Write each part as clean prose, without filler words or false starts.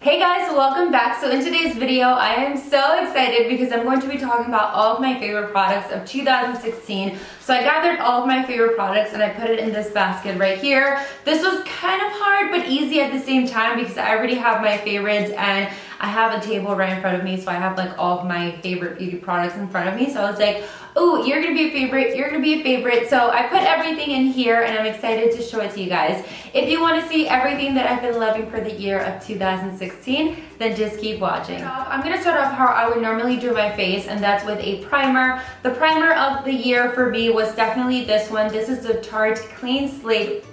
Hey guys, welcome back. So in today's video, I am so excited because I'm going to be talking about all of my favorite products of 2016. So I gathered all of my favorite products and I put it in this basket right here. This was kind of hard but easy at the same time because I already have my favorites and I have a table right in front of me, so I have like all of my favorite beauty products in front of me. So I was like, oh, you're gonna be a favorite, you're gonna be a favorite. So I put everything in here and I'm excited to show it to you guys. If you want to see everything that I've been loving for the year of 2016, then just keep watching. I'm gonna start off how I would normally do my face, and that's with a primer. The primer of the year for me was definitely this one. This is the Tarte Clean Slate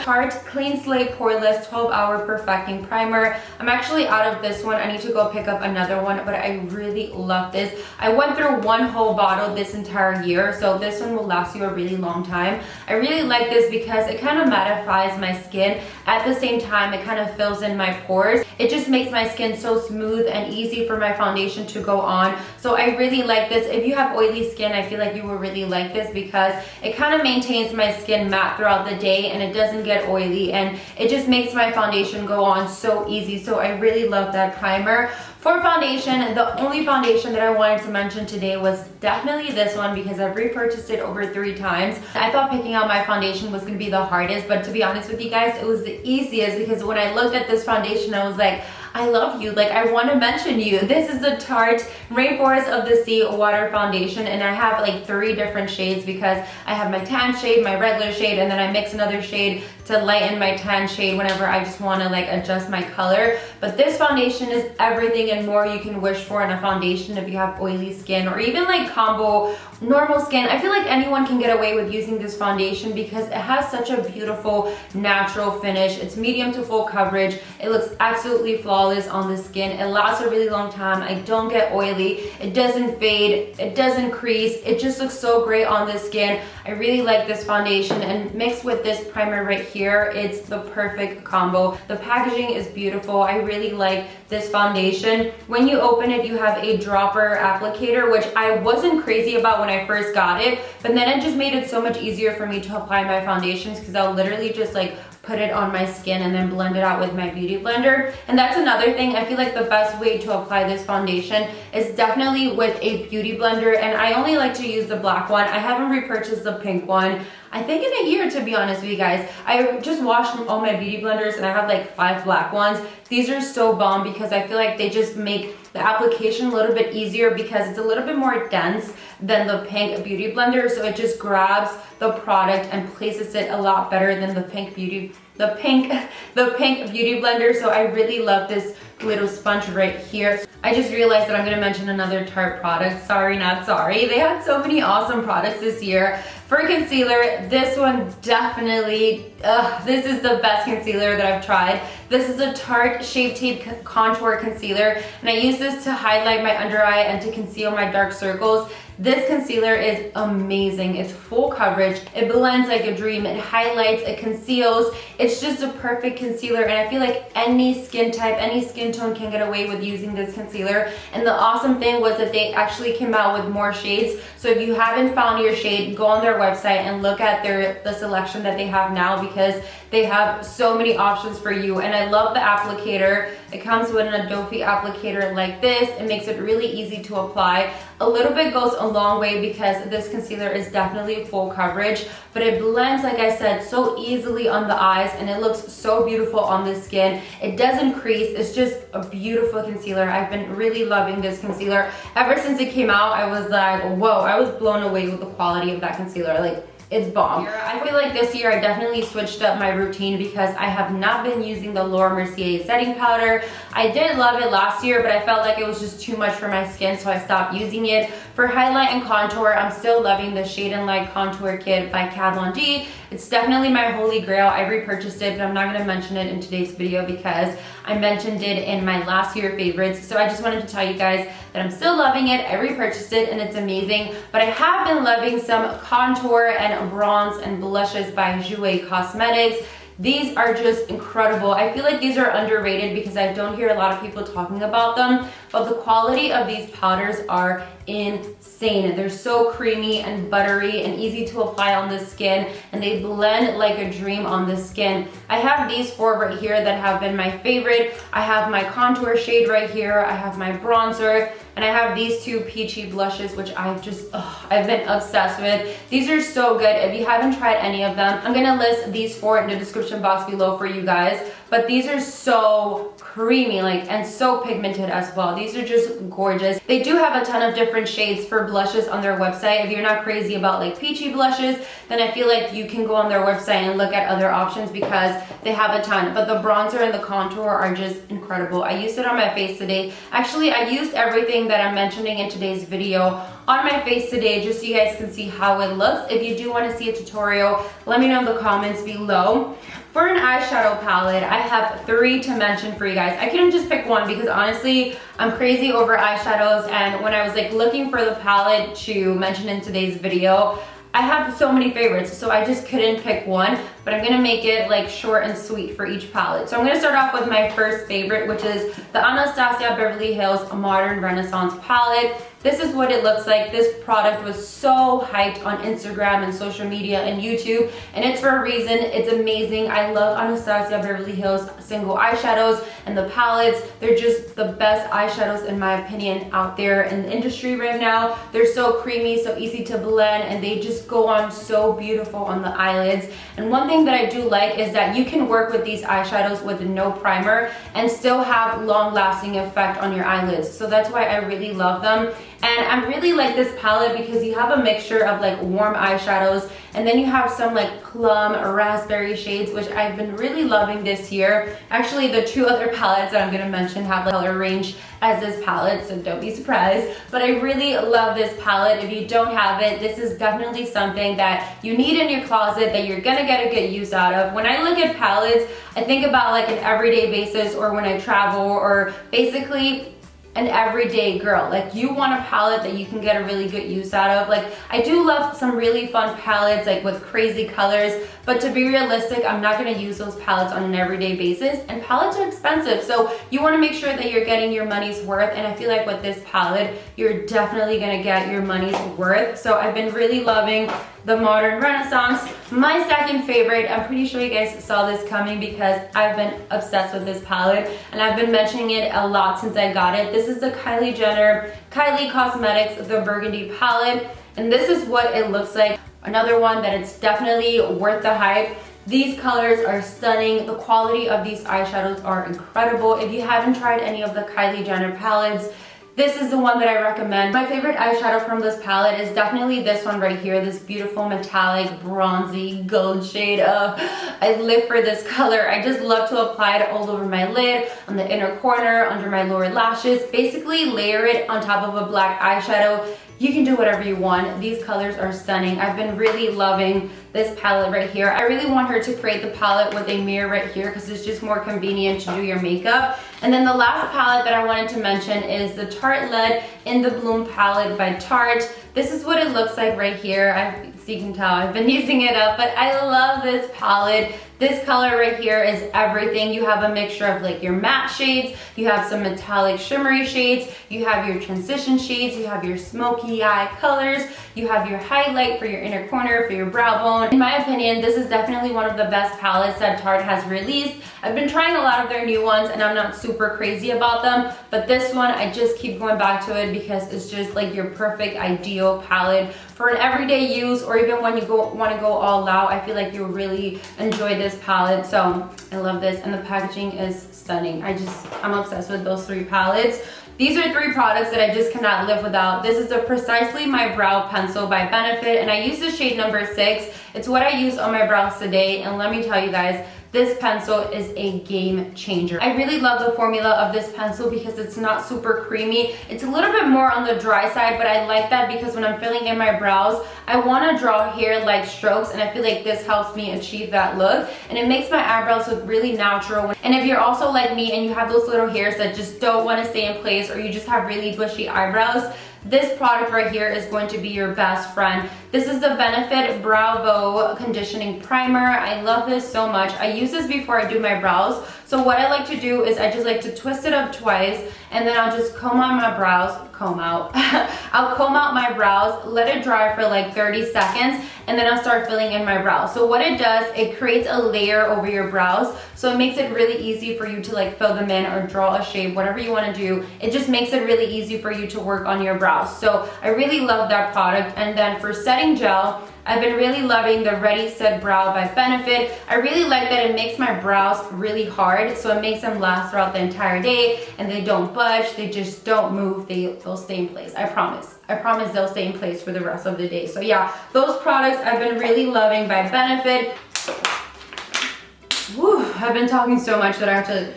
Tarte Clean Slate Poreless 12-Hour Perfecting Primer. I'm actually out of this one. I need to go pick up another one, but I really love this. I went through one whole bottle this entire year, so this one will last you a really long time. I really like this because it kind of mattifies my skin. At the same time, it kind of fills in my pores. It just makes my skin so smooth and easy for my foundation to go on. So I really like this. If you have oily skin, I feel like you will really like this because it kind of maintains my skin matte throughout the day and it doesn't get oily, and it just makes my foundation go on so easy. So I really love that primer. For foundation, the only foundation that I wanted to mention today was definitely this one because I've repurchased it over 3 times. I thought picking out my foundation was going to be the hardest, but to be honest with you guys, it was the easiest because when I looked at this foundation, I was like, I love you, like I want to mention you. This is the Tarte Rainforest of the Sea Water Foundation, and I have like 3 different shades because I have my tan shade, my regular shade, and then I mix another shade to lighten my tan shade whenever I just want to like adjust my color. But this foundation is everything and more you can wish for in a foundation if you have oily skin or even like combo normal skin. I feel like anyone can get away with using this foundation because it has such a beautiful natural finish. It's medium to full coverage. It looks absolutely flawless on the skin. It lasts a really long time. I don't get oily. It doesn't fade. It doesn't crease. It just looks so great on the skin. I really like this foundation, and mixed with this primer right here, it's the perfect combo. The packaging is beautiful. I really like this foundation. When you open it, you have a dropper applicator, which I wasn't crazy about when I first got it, but then it just made it so much easier for me to apply my foundations because I'll literally just like put it on my skin and then blend it out with my beauty blender. And that's another thing. I feel like the best way to apply this foundation is definitely with a beauty blender, and I only like to use the black one. I haven't repurchased the pink one, I think, in a year, to be honest with you guys. I just washed all my beauty blenders and I have like 5 black ones. These are so bomb because I feel like they just make the application a little bit easier because it's a little bit more dense than the pink beauty blender, so it just grabs the product and places it a lot better than the pink beauty blender. So I really love this little sponge right here. I just realized that I'm going to mention another Tarte product. Sorry, not sorry. They had so many awesome products this year. For concealer, this one definitely, this is the best concealer that I've tried. This is a Tarte Shape Tape Contour Concealer, and I use this to highlight my under eye and to conceal my dark circles. This concealer is amazing. It's full coverage. It blends like a dream. It highlights, it conceals. It's just a perfect concealer, and I feel like any skin type, any skin tone can get away with using this concealer. And the awesome thing was that they actually came out with more shades. So if you haven't found your shade, go on their website and look at the selection that they have now because they have so many options for you. And I love the applicator. It comes with an Adobe applicator like this. It makes it really easy to apply. A little bit goes a long way because this concealer is definitely full coverage, but it blends, like I said, so easily on the eyes, and it looks so beautiful on the skin. It doesn't crease. It's just a beautiful concealer. I've been really loving this concealer. Ever since it came out, I was like, whoa, I was blown away with the quality of that concealer. Like, it's bomb. I feel like this year I definitely switched up my routine because I have not been using the Laura Mercier setting powder. I did love it last year, but I felt like it was just too much for my skin, so I stopped using it. For highlight and contour, I'm still loving the Shade and Light Contour Kit by Kat Von D. It's definitely my holy grail. I repurchased it, but I'm not going to mention it in today's video because I mentioned it in my last year favorites. So I just wanted to tell you guys that I'm still loving it. I repurchased it and it's amazing. But I have been loving some contour and bronze and blushes by Jouer Cosmetics. These are just incredible. I feel like these are underrated because I don't hear a lot of people talking about them, but the quality of these powders are insane. They're so creamy and buttery and easy to apply on the skin, and they blend like a dream on the skin. I have these four right here that have been my favorite. I have my contour shade right here. I have my bronzer, and I have these two peachy blushes, which I've been obsessed with. These are so good. If you haven't tried any of them, I'm gonna list these four in the description box below for you guys. But these are so creamy, and so pigmented as well. These are just gorgeous. They do have a ton of different shades for blushes on their website. If you're not crazy about peachy blushes, then I feel like you can go on their website and look at other options because they have a ton. But the bronzer and the contour are just incredible. I used it on my face today. Actually, I used everything that I'm mentioning in today's video on my face today just so you guys can see how it looks. If you do want to see a tutorial, let me know in the comments below. For an eyeshadow palette, I have three to mention for you guys. I couldn't just pick one because honestly, I'm crazy over eyeshadows, and when I was looking for the palette to mention in today's video, I have so many favorites, so I just couldn't pick one, but I'm gonna make it short and sweet for each palette. So I'm gonna start off with my first favorite, which is the Anastasia Beverly Hills Modern Renaissance palette. This is what it looks like. This product was so hyped on Instagram and social media and YouTube, and it's for a reason. It's amazing. I love Anastasia Beverly Hills single eyeshadows and the palettes. They're just the best eyeshadows in my opinion out there in the industry right now. They're so creamy, so easy to blend, and they just go on so beautiful on the eyelids. And one thing that I do like is that you can work with these eyeshadows with no primer and still have long-lasting effect on your eyelids. So that's why I really love them. And I really like this palette because you have a mixture of warm eyeshadows, and then you have some plum or raspberry shades, which I've been really loving this year. Actually, the two other palettes that I'm gonna mention have the color range as this palette, so don't be surprised. But I really love this palette. If you don't have it, this is definitely something that you need in your closet that you're gonna get a good use out of. When I look at palettes, I think about an everyday basis, or when I travel, or basically an everyday girl. You want a palette that you can get a really good use out of. I do love some really fun palettes with crazy colors, but to be realistic, I'm not going to use those palettes on an everyday basis, and palettes are expensive, so you want to make sure that you're getting your money's worth. And I feel like with this palette, you're definitely going to get your money's worth. So I've been really loving the Modern Renaissance. My second favorite, I'm pretty sure you guys saw this coming because I've been obsessed with this palette and I've been mentioning it a lot since I got it. This is the Kylie Jenner Kylie Cosmetics the Burgundy palette, and this is what it looks like. Another one that it's definitely worth the hype. These colors are stunning. The quality of these eyeshadows are incredible. If you haven't tried any of the Kylie Jenner palettes, this is the one that I recommend. My favorite eyeshadow from this palette is definitely this one right here, this beautiful metallic bronzy gold shade. I live for this color. I just love to apply it all over my lid, on the inner corner, under my lower lashes. Basically layer it on top of a black eyeshadow. You can do whatever you want. These colors are stunning. I've been really loving this palette right here. I really want her to create the palette with a mirror right here because it's just more convenient to do your makeup. And then the last palette that I wanted to mention is the Tarte Lead in the Bloom palette by Tarte. This is what it looks like right here. So you can tell I've been using it up, but I love this palette. This color right here is everything. You have a mixture of your matte shades, you have some metallic shimmery shades, you have your transition shades, you have your smoky eye colors, you have your highlight for your inner corner, for your brow bone. In my opinion, this is definitely one of the best palettes that Tarte has released. I've been trying a lot of their new ones and I'm not super crazy about them, but this one, I just keep going back to it because it's just your perfect ideal palette for an everyday use, or even when you want to go all out. I feel like you'll really enjoy this palette. So I love this, and the packaging is stunning. I'm obsessed with those three palettes. These are three products that I just cannot live without. This is a Precisely My Brow Pencil by Benefit, and I use the shade number 6. It's what I use on my brows today, and let me tell you guys, this pencil is a game changer. I really love the formula of this pencil because it's not super creamy. It's a little bit more on the dry side, but I like that because when I'm filling in my brows, I want to draw hair-like strokes, and I feel like this helps me achieve that look, and it makes my eyebrows look really natural. And if you're also like me and you have those little hairs that just don't want to stay in place, or you just have really bushy eyebrows, this product right here is going to be your best friend. This is the Benefit Bravo Conditioning Primer. I love this so much. I use this before I do my brows. So what I like to do is I just like to twist it up twice, and then I'll just comb out my brows, I'll comb out my brows, let it dry for like 30 seconds, and then I'll start filling in my brows. So what it does, it creates a layer over your brows, so it makes it really easy for you to like fill them in or draw a shape, whatever you want to do. It just makes it really easy for you to work on your brows. So I really love that product. And then for setting gel, I've been really loving the Ready Set Brow by Benefit. I really like that it makes my brows really hard, so it makes them last throughout the entire day, and they don't budge, they just don't move, they'll stay in place. I promise they'll stay in place for the rest of the day. So yeah, those products I've been really loving by Benefit. Woo, I've been talking so much that I have to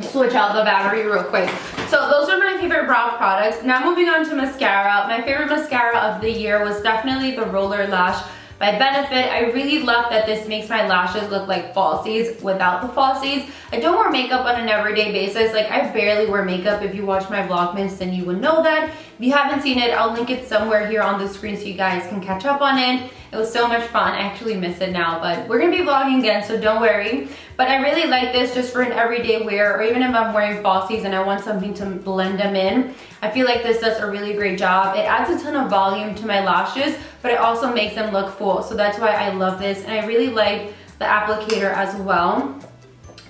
switch out the battery real quick. So those are my favorite brow products. Now moving on to mascara. My favorite mascara of the year was definitely the Roller Lash by Benefit. I really love that this makes my lashes look like falsies without the falsies. I don't wear makeup on an everyday basis. Like, I barely wear makeup. If you watch my Vlogmas, then you would know that. If you haven't seen it, I'll link it somewhere here on the screen so you guys can catch up on it. It was so much fun. I actually miss it now, but we're gonna be vlogging again, so don't worry. But I really like this just for an everyday wear, or even if I'm wearing falsies and I want something to blend them in. I feel like this does a really great job. It adds a ton of volume to my lashes, but it also makes them look full. So that's why I love this. And I really like the applicator as well.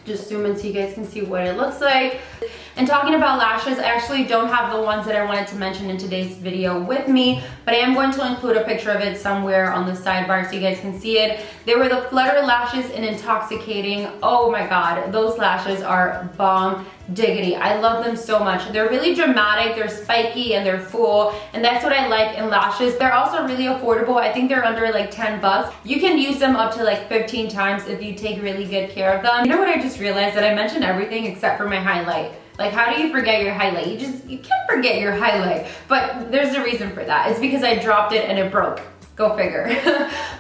Just zoom in so you guys can see what it looks like. And talking about lashes, I actually don't have the ones that I wanted to mention in today's video with me, but I am going to include a picture of it somewhere on the sidebar so you guys can see it. They were the Flutter Lashes in Intoxicating. Oh my god, those lashes are bomb diggity. I love them so much. They're really dramatic, they're spiky, and they're full, and that's what I like in lashes. They're also really affordable. I think they're under like 10 bucks. You can use them up to like 15 times if you take really good care of them. You know what I just realized? That I mentioned everything except for my highlight. Like, how do you forget your highlight? You can't forget your highlight, but there's a reason for that. It's because I dropped it and it broke. Go figure.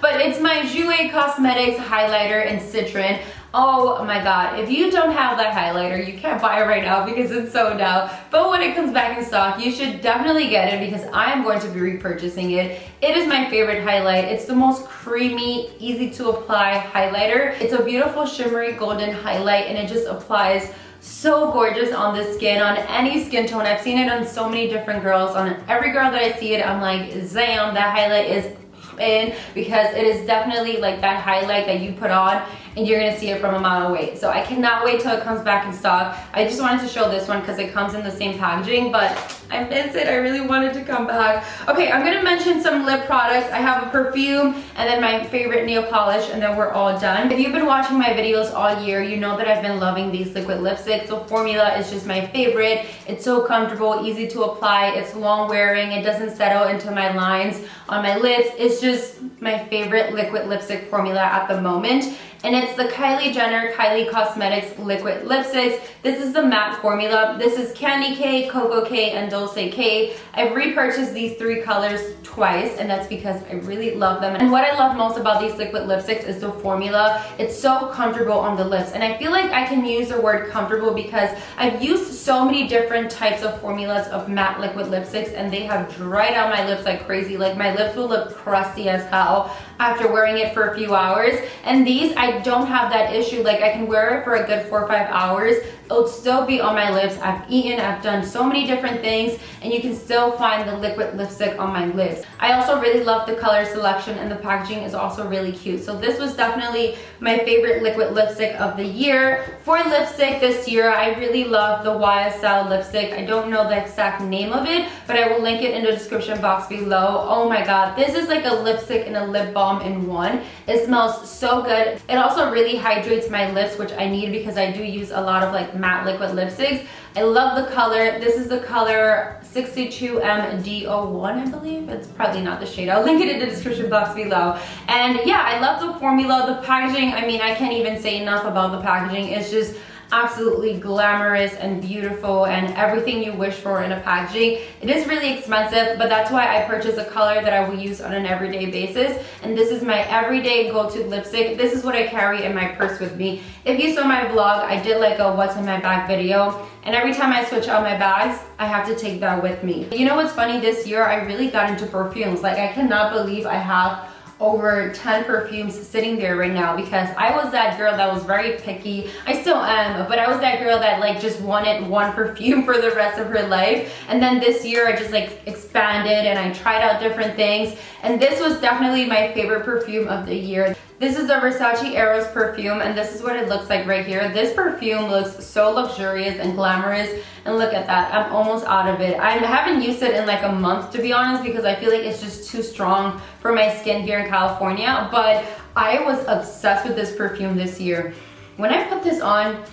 But it's my Jouer Cosmetics highlighter in Citron. Oh my god, if you don't have that highlighter, you can't buy it right now because it's sold out. But when it comes back in stock, you should definitely get it because I am going to be repurchasing it. It is my favorite highlight. It's the most creamy, easy to apply highlighter. It's a beautiful shimmery golden highlight, and it just applies so gorgeous on the skin, on any skin tone. I've seen it on so many different girls. On every girl that I see it, I'm like, Zam, that highlight is in, because it is definitely like that highlight that you put on and you're gonna see it from a mile away. So I cannot wait till it comes back in stock. I just wanted to show this one because it comes in the same packaging, but I miss it. I really wanted to come back. Okay, I'm gonna mention some lip products. I have a perfume and then my favorite nail polish, and then we're all done. If you've been watching my videos all year, you know that I've been loving these liquid lipsticks. The formula is just my favorite. It's so comfortable, easy to apply. It's long wearing. It doesn't settle into my lines on my lips. It's just my favorite liquid lipstick formula at the moment. And it's the Kylie Jenner Kylie Cosmetics liquid lipsticks. This is the matte formula. This is Candy K, Cocoa K, and Dulce K. I've repurchased these three colors twice, and that's because I really love them. And what I love most about these liquid lipsticks is the formula. It's so comfortable on the lips, and I feel like I can use the word comfortable because I've used so many different types of formulas of matte liquid lipsticks, and they have dried out my lips like crazy. Like, my lips will look crusty as hell after wearing it for a few hours. And these, I don't have that issue. Like, I can wear it for a good 4 or 5 hours. It'll still be on my lips. I've eaten, I've done so many different things, and you can still find the liquid lipstick on my lips. I also really love the color selection, and the packaging is also really cute. So this was definitely my favorite liquid lipstick of the year. For lipstick this year, I really love the YSL lipstick. I don't know the exact name of it, but I will link it in the description box below. Oh my god, this is like a lipstick and a lip balm in one. It smells so good. It also really hydrates my lips, which I need because I do use a lot of like matte liquid lipsticks. I love the color. This is the color 62MD01, I believe. It's probably not the shade. I'll link it in the description box below. And yeah, I love the formula, the packaging. I mean, I can't even say enough about the packaging. It's just absolutely glamorous and beautiful and everything you wish for in a packaging. It is really expensive, but that's why I purchased a color that I will use on an everyday basis. And this is my everyday go-to lipstick. This is what I carry in my purse with me. If you saw my vlog, I did like a what's in my bag video. And every time I switch out my bags, I have to take that with me. You know what's funny? This year, I really got into perfumes. Like, I cannot believe I have over 10 perfumes sitting there right now, because I was that girl that was very picky. I still am, but I was that girl that like just wanted one perfume for the rest of her life. And then this year I just like expanded and I tried out different things. And this was definitely my favorite perfume of the year. This is the Versace Eros perfume, and this is what it looks like right here. This perfume looks so luxurious and glamorous, and look at that. I'm almost out of it. I haven't used it in like a month, to be honest, because I feel like it's just too strong for my skin here in California, but I was obsessed with this perfume this year. When I put this on,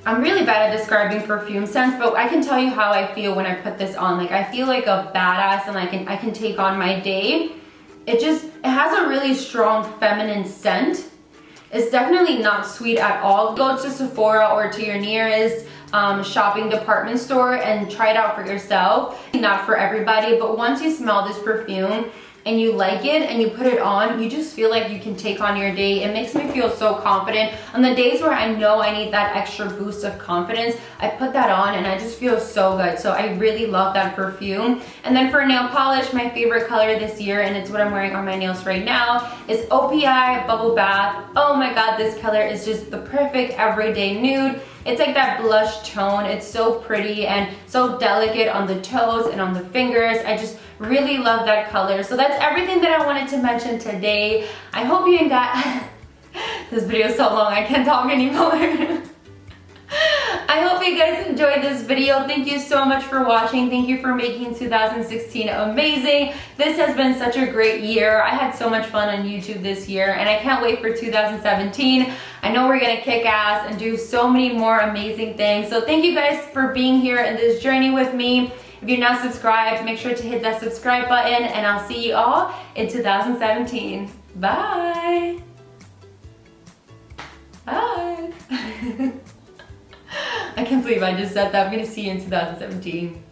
I'm really bad at describing perfume scents, but I can tell you how I feel when I put this on. Like, I feel like a badass, and I can take on my day. It has a really strong feminine scent. It's definitely not sweet at all. Go to Sephora or to your nearest shopping department store and try it out for yourself. Not for everybody, but once you smell this perfume and you like it and you put it on, you just feel like you can take on your day. It makes me feel so confident. On the days where I know I need that extra boost of confidence, I put that on and I just feel so good. So I really love that perfume. And then for nail polish, my favorite color this year, and it's what I'm wearing on my nails right now, is OPI Bubble Bath. Oh my god, this color is just the perfect everyday nude. It's like that blush tone. It's so pretty and so delicate on the toes and on the fingers. I just really love that color. So that's everything that I wanted to mention today. I hope you got this video is so long, I can't talk anymore. I hope you guys enjoyed this video. Thank you so much for watching. Thank you for making 2016 amazing. This has been such a great year. I had so much fun on YouTube this year, and I can't wait for 2017. I know we're gonna kick ass and do so many more amazing things. So thank you guys for being here in this journey with me. If you're not subscribed, make sure to hit that subscribe button, and I'll see you all in 2017. Bye. Bye. I can't believe I just said that. I'm gonna see you in 2017.